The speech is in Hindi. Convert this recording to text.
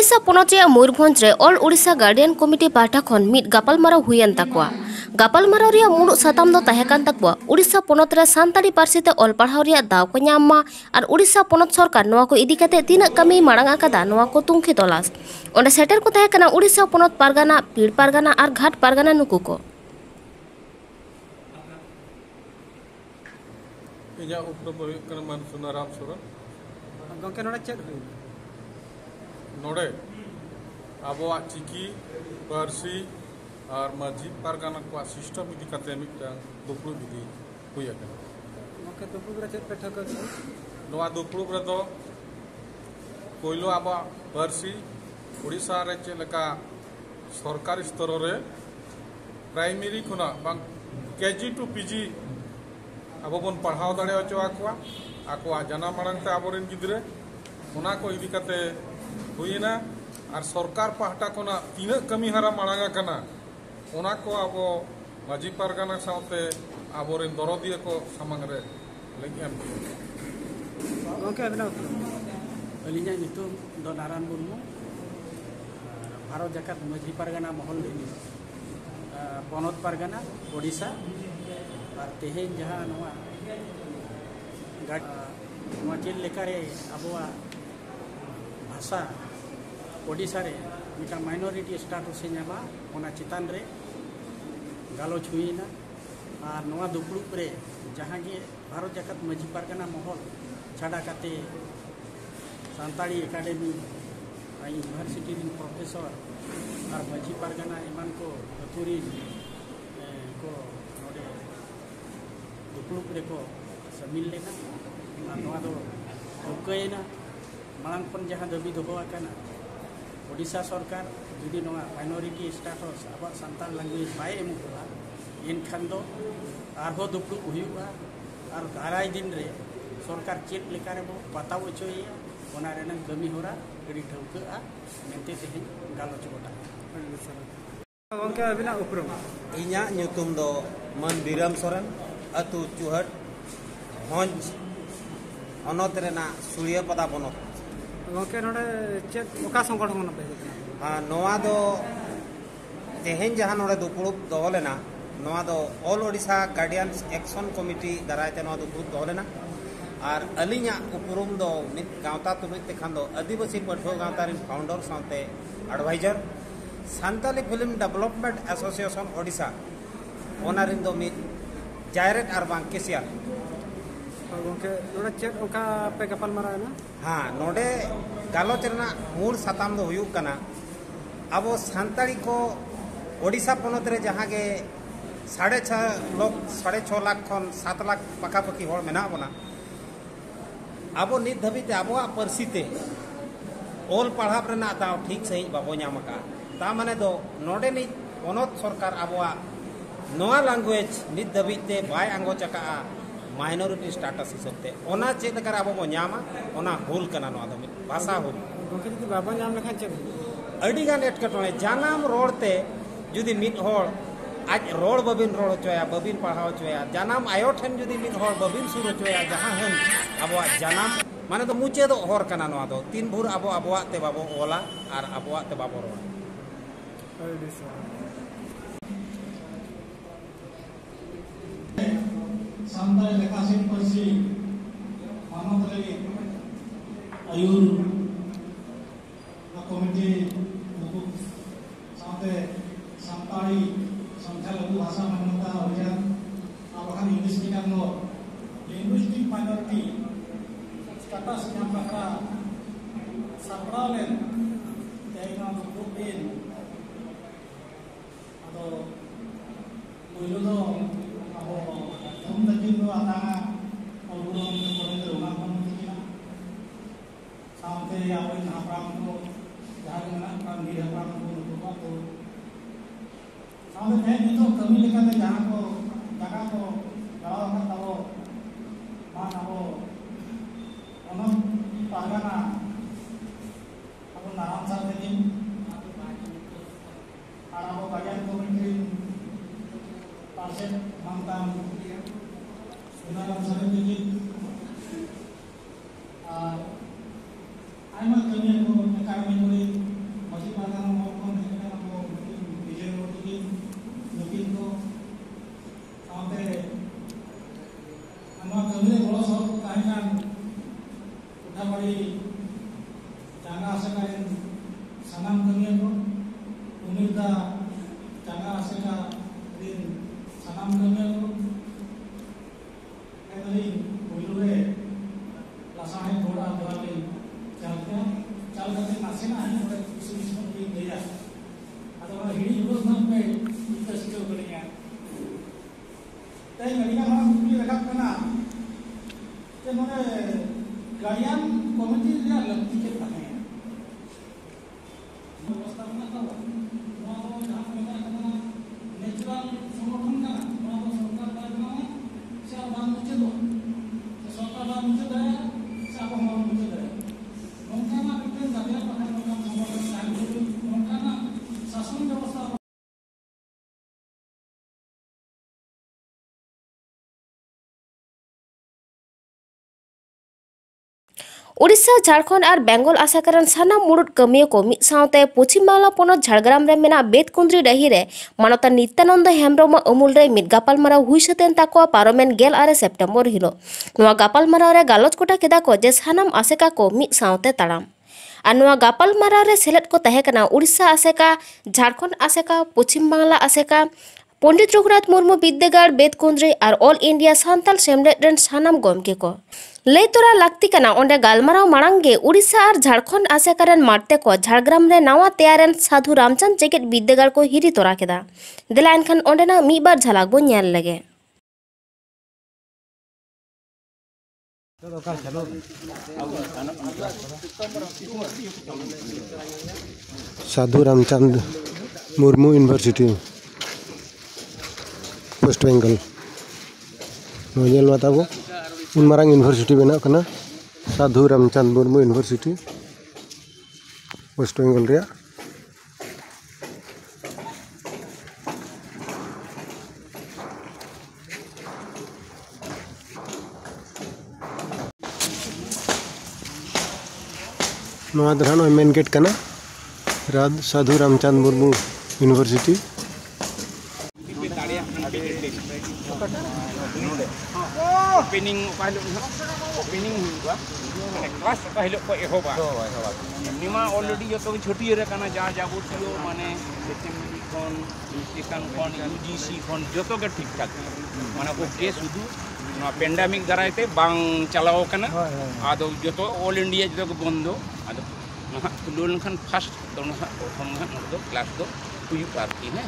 ओडिशा पोनोत मयूरभंज रे ऑल ओडिशा गार्डियन कमिटी पाहटा खन मिद गापलमाराव हुयन ताकवा। गापलमाराव रिया मुलुग साताम दो ताहेकान ताकवा ओडिशा पोनोत रे सान्ताली पार्सी ते ऑल पढ़ाव रिया दाव को ᱧᱟᱢ मा और ओडिशा पोनोत सरकार नोवा को इदी कते तिनाक कमी मांग आकादा नोवा को तुंखी तलास ओंडे सेटर को ताहेकाना ओडिशा पोनोत पारगाना पीड़ पारगाना और घाट पारगाना नुकु को इजा उपरो कन मान सुनाराम सोरा गंके नोडे चेक नोडे आबोआ चिकी पारसी और माझी पारगाना को सिस्टम इदी कते मिटन दुपुरुप इदी हुया कन गंके दुपुरुप रे चेक बैठक नोआ दुपुरुप रे तो कोइलो आबा पारसी ओडिशा रे चेलका सरकारी स्तर रे प्राइमरी खुना बांग केजी टू पीजी अब बन पढ़ाव दाड़े अचोआ आकोआ जाना मांग ते आबोरेन गिद्रे ओना को इदी कते हुईना और सरकार पाहटा कोना तीन कमी हारा मांगा कना ओना को आबो माझी पारगाना साथे आबोरेन दरदिया को सामंग रे लेकिन गंके अबना अलिजा नितु दो नारायण मुर्मू भारत जाकात माझी पारगाना महल पोनोत पारगाना ओडिशा और तेहेन जहाँ चेल लेकारे आबोआ भाषा ओडिशा रे मिटा माइनॉरिटी स्टेटस ᱧᱟᱢᱟ ओना चितान रे गालोच हुईना और नोआ दुपुरुप रे जहाँ गे भारत जाकात माझी पारगाना महल छाड़ा काते सांताली एकाडेमी यूनिवर्सिटी रिन प्रोफेसर और माझी पारगाना एमान को अतुरी को नोडे दुपुरुप रे को समिल लेना नोआ दो ठोकयना मांग पन जहाँ दाबी दोहो आकाना ओडिशा सरकार जुदी नोआ माइनॉरिटी स्टेटस अब सान्ताल लैंग्वेज बाय एमुआ एनखान दो आरहो दुपुरुप हुआ और दाराय दिन रे सरकार चेक लेकारे बो बताव अचोया ओना रेना कमी होरा गडी ठौका मेंते तेहेन गालोच गोटा गंके अबना उपरो इन्या ᱧᱩᱛᱩᱢ दो मन बीरम सोरेन अतु चुहट हंज अनत रेना सुलिया पदा बनत गंके नोडे चेक ओका संगठन पे हाँ नोआ दो तेहेन जहाँ नोडे दुपुरुप दोलेना नोआ दो all Odisha guardians action committee दारायते नोआ दुपुरुप दोलेना और अलिया उपरुम दो मित गावता तुमित तेखान दो आदिवासी पठुआ गावता रिन फाउंडर साथे adviser Santali film development association Odisha ओना रिन दो मित डायरेक्ट और बांग केसियर गंके नोडे चेक ओका पे गपल मारा ना हाँ नोडे गालोच रेना मूल साताम दो हुयुग कना अब सान्ताली को ओडिशा पोनोत रे जहाँ गे 6.5 लाख खन 7 लाख पकापकी होड़ मेना बना अब नित धाबीते आबोआ पार्सीते ऑल पढ़ाव रेना दाव ठीक सही बाबो ᱧᱟᱢका ता माने दो नोडे नि पोनोत सरकार आबोआ नोआ लैंग्वेज नित धाबीते बाय आंगोचका माइनॉरिटी स्टेटस हिसाबते ओना चेक कर आबो बो ᱧामा ओना होल कना नोआ दो भाषा होल गंके जुदी बाबा ᱧाम लेखान चेक अडी गान एटकटोने जानाम रोडते जुदी मित होड़ आज रोड बबिन रोड होचोया बबिन पढ़ाव होचोया जानाम आयो ठेन जुदी मित होड़ बबिन सुर होचोया जहां हन आबोआ जानाम माने तो मुचे दो होर कना नोआ दो तीन भूर आबोआ ते बाबो ओला और आबोआ ते बाबो रोड सान्ताली लेखासिन पार्सी मानव लगी आयुर कमिटी साथे सान्ताली संख्या लघु भाषा मान्यता अभियान आबाखान इंग्लिश मीडियम नो लिंग्विस्टिक माइनॉरिटी स्टेटस ᱧᱟᱢ ᱵᱟᱠᱷᱨᱟ ᱥᱟᱯᱲᱟᱣ ᱞᱮᱱ ᱛᱮᱦᱮᱧ ᱱᱚᱣᱟ ᱫᱩᱯᱩᱨᱩᱯ ᱫᱤᱱ ᱟᱫᱚ ᱯᱳᱭᱞᱳ ᱫᱚ ᱟᱵᱚ ᱛᱷᱩᱢ ᱫᱟᱹᱠᱤᱱ ᱫᱚ ᱟᱛᱟᱝᱟ ᱚᱞᱜᱩᱨᱩ ᱠᱚᱞᱮᱡᱽ ᱨᱮ ᱚᱱᱟ ᱠᱷᱚᱱ ᱛᱤᱠᱤᱱᱟ ᱥᱟᱶᱛᱮ ᱟᱵᱚᱨᱮᱱ ᱦᱟᱯᱲᱟᱢ ᱠᱚ ᱡᱟᱦᱟᱸ ᱢᱮᱱᱟᱜ ᱠᱚᱣᱟ ᱵᱤᱨ ᱦᱟᱯᱲᱟम ᱠᱚ ᱱᱩᱠᱩ ᱠᱚ सामने थे नितो कमी लेकाते जहाँ को जगह को गाँव का तबो मान अबो अनंत पारगाना अबो नारायण साहब दिन और अबो गार्डियन कमिटी पार्षद मानताम सुनाराम साहब दिन और आयमा कमी को एकाडेमी करेंगे तय गलिया हम कुली रखा करना ते मोरे गार्डियन कमिटी रे लगती के पाए व्यवस्था में था वो जहां करना नेचुरल संगठन का वो सरकार का ना से बात मुझे दो सरकार बात मुझे दे से आप हम मुझे दे उनका ना कितने ज्यादा पकड़ का संगठन लाइन उनका ना शासन व्यवस्था उड़ीसा झारखंड और बेंगल आसेका सानाम मुड़ुद कमिया को मिद सावते पश्चिम बांगला पोनत झारग्राम रे मेना बेतकुंद्री डही रे मानवता नित्यानंद हेम्ब्रम अमूल रे मिद गापालमाराव हुई सतेन ताको पारमेन 16 सेप्टेम्बर हिलो नोआ गापालमाराव रे गालोच कोटा केदा को जे सानाम आसेका को मिद सावते ताड़ाम और नोआ गापालमाराव रे सेलेद को तहेकना उड़ीसा आसेका झारखंड आसेका पश्चिम बांगला आसेका पंडित रघुनाथ मुर्मू विद्यागार बेतकुंद्री और ऑल इंडिया सान्ताल सेमलेद रेन सानाम गमके को लई तोरा लागती कना ओंडे गालमाराव मांगे उड़ीसा और झारखंड आसेका मार्टे को झारग्राम रे नावा तैयारन साधु रामचंद जेकेट विद्यागार को हिरी तोरा केदा देला एनखान ओंडेना मिद बार झलक बो नेल लगे साधु रामचंद मुर्मू यूनिवर्सिटी वेस्ट बेंगल नोजेल बताबो उन मारांग यूनिवर्सिटी बना कना साधु रामचंद मुर्मू यूनिवर्सिटी वेस्ट बेंगल रे नोआ दरान मेन गेट कना Sadhu Ramchand Murmu university opening opening हुआ क्लास पहले को एहोबा निमा ऑलरेडी जो तो छोटी रे कना जा जाबुतियो माने सेकेंडरी कोन इंस्टीट्यूशन कोन यूजीसी कोन जो तो के ठीक ठाक माने को के सुदु ना पेंडेमिक दराइते बांग चलाओ कना आदो जो तो ऑल इंडिया जो को बंदो आदो ना तुलुन खान फर्स्ट तो ना प्रथम ना क्लास दो हुई पार्टी है